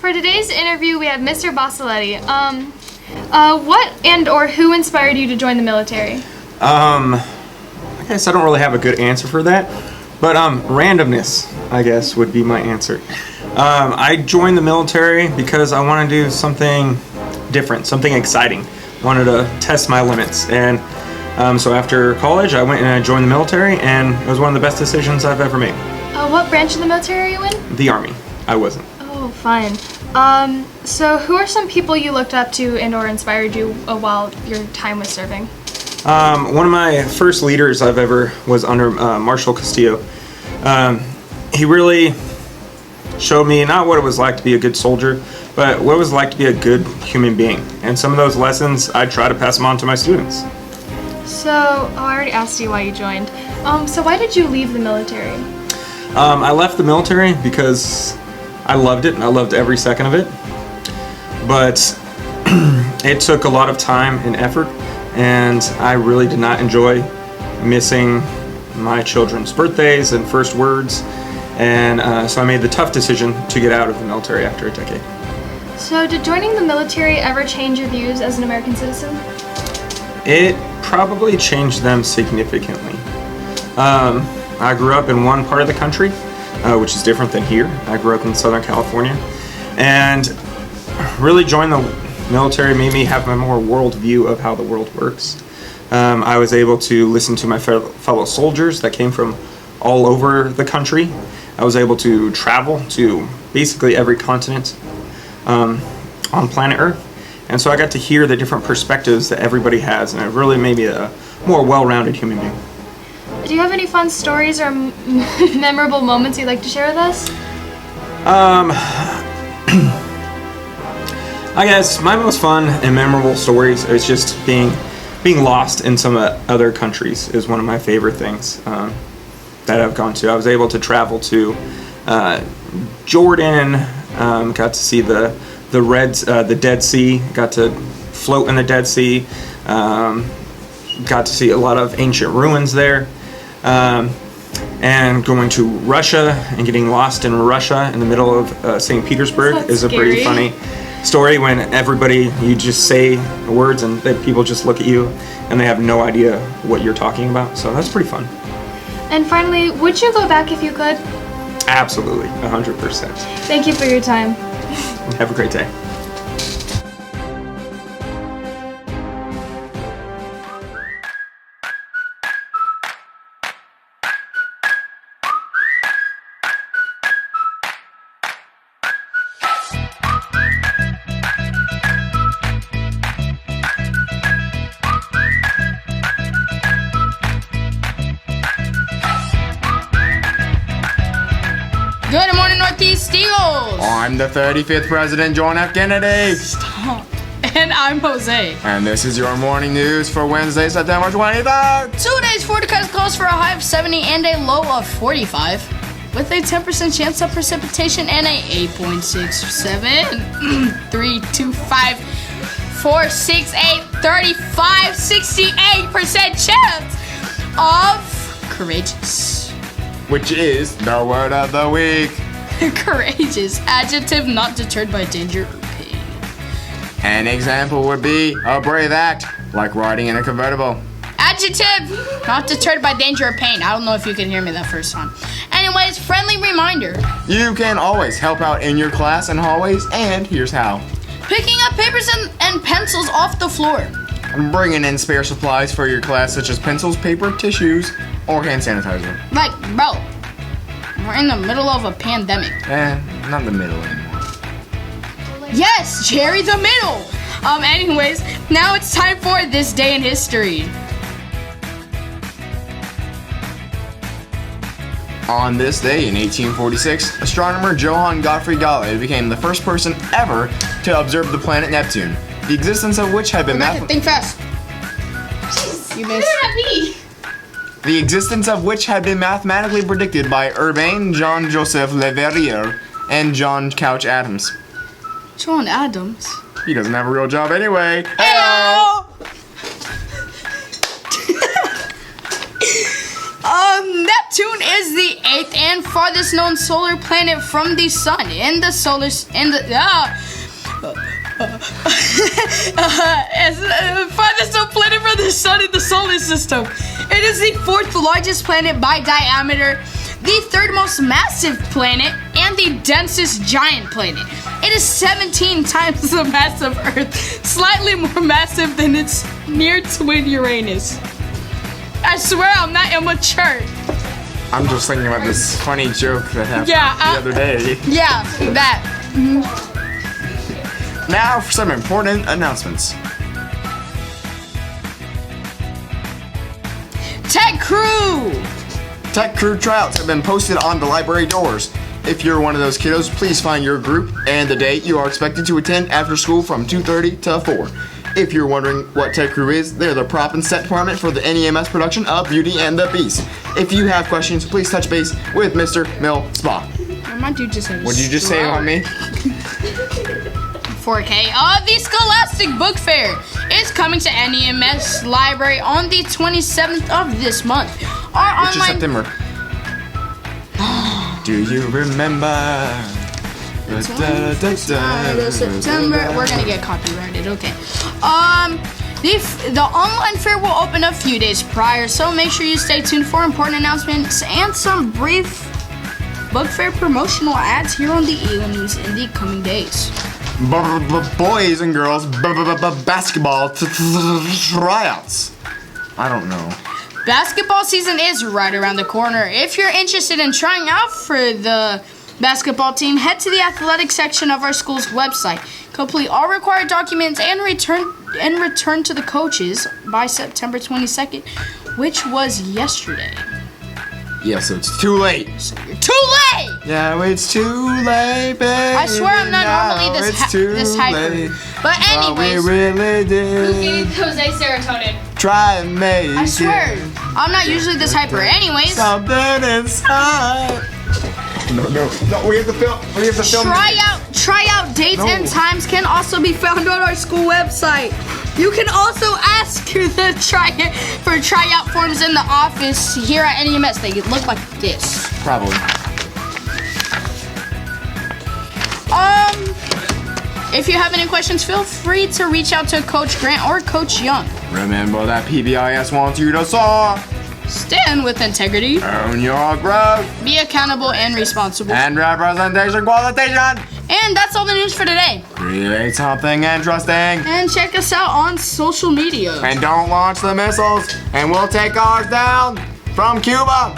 for today's interview, we have Mr. Bossoletti. What and or who inspired you to join the military? I guess I don't really have a good answer for that, but randomness, I guess, would be my answer. I joined the military because I wanted to do something different, something exciting. Wanted to test my limits, and so after college, I went and I joined the military, and it was one of the best decisions I've ever made. What branch of the military are you in? The Army. I wasn't. Oh, fine. So who are some people you looked up to and or inspired you while your time was serving? One of my first leaders I've ever was under Marshal Castillo. He really showed me not what it was like to be a good soldier, but what it was like to be a good human being. And some of those lessons, I try to pass them on to my students. So, I already asked you why you joined. So why did you leave the military? I left the military because I loved it, and I loved every second of it. But it took a lot of time and effort, and I really did not enjoy missing my children's birthdays and first words. And so I made the tough decision to get out of the military after a decade. So did joining the military ever change your views as an American citizen? It probably changed them significantly. I grew up in one part of the country, which is different than here. I grew up in Southern California, and really joining the military made me have a more world view of how the world works. I was able to listen to my fellow soldiers that came from all over the country. I was able to travel to basically every continent on planet Earth. And so I got to hear the different perspectives that everybody has, and it really made me a more well-rounded human being. Do you have any fun stories or memorable moments you'd like to share with us? I guess my most fun and memorable stories is just being lost in some other countries is one of my favorite things that I've gone to. I was able to travel to Jordan, got to see the Dead Sea, got to float in the Dead Sea, got to see a lot of ancient ruins there, and going to Russia and getting lost in Russia in the middle of St. Petersburg is a pretty funny story when you just say words and people just look at you and they have no idea what you're talking about. So that's pretty fun. And finally, would you go back if you could? Absolutely, 100%. Thank you for your time. Have a great day. Good morning, Northeast Eagles! I'm the 35th President, John F. Kennedy. Stop. And I'm Jose. And this is your morning news for Wednesday, September 23rd. 2 days forecast calls for a high of 70 and a low of 45, with a 10% chance of precipitation and a 8.67, 3, 2, 5, 4, 6, 8, 35, 68% chance of courageous. Which is the word of the week. Courageous, adjective not deterred by danger or pain. An example would be a brave act, like riding in a convertible. Adjective, not deterred by danger or pain. I don't know if you can hear me that first time. Anyways, friendly reminder. You can always help out in your class and hallways, and here's how. Picking up papers and pencils off the floor. I'm bringing in spare supplies for your class, such as pencils, paper, tissues, or hand sanitizer. Like, bro, we're in the middle of a pandemic. Not the middle anymore. Yes, Jerry, the middle. Anyways, now it's time for This Day in History. On this day in 1846, astronomer Johann Gottfried Galle became the first person ever to observe the planet Neptune, the existence of which had been Think fast. Jeez, You missed. The existence of which had been mathematically predicted by Urbain Jean-Joseph Le Verrier and John Couch Adams. John Adams? He doesn't have a real job anyway. Heyo! Neptune is the 8th and farthest known solar planet from the sun. planet in the solar farthest planet from the sun in the solar system. It is the 4th largest planet by diameter, the 3rd most massive planet, and the densest giant planet. It is 17 times the mass of Earth, slightly more massive than its near twin Uranus. I swear I'm not immature. I'm just thinking about this funny joke that happened the other day. Yeah, that. Now for some important announcements. Tech Crew! Tech Crew tryouts have been posted on the library doors. If you're one of those kiddos, please find your group and the date you are expected to attend after school from 2:30 to 4. If you're wondering what Tech Crew is, they're the prop and set department for the NEMS production of Beauty and the Beast. If you have questions, please touch base with Mr. Millspa. My dude just said. What did you just say on me? 4K. The Scholastic Book Fair is coming to NEMS Library on the 27th of this month. Which is September. Do you remember? September. We're gonna get copyrighted. Okay. The online fair will open a few days prior, so make sure you stay tuned for important announcements and some brief book fair promotional ads here on the Eagle News in the coming days. Boys and girls basketball tryouts. I don't know. Basketball season is right around the corner. If you're interested in trying out for the basketball team, head to the athletic section of our school's website. Complete all required documents and return to the coaches by September 22nd, which was yesterday. Yeah, so it's too late. So you're too late! Yeah, it's too late, baby. I swear I'm not normally this hyper. But anyways, we really did. Who gave Jose serotonin? Try and make I swear, I'm not usually this hyper. Anyways, something inside. No, we have to film. Tryout dates and times can also be found on our school website. You can also ask for tryout forms in the office here at NEMS. They look like this. Probably. If you have any questions, feel free to reach out to Coach Grant or Coach Young. Remember that PBIS wants you to soar. Stand with integrity. Own your growth. Be accountable and responsible. And representation qualification. And that's all the news for today. Create something interesting. And check us out on social media. And don't launch the missiles. And we'll take ours down from Cuba.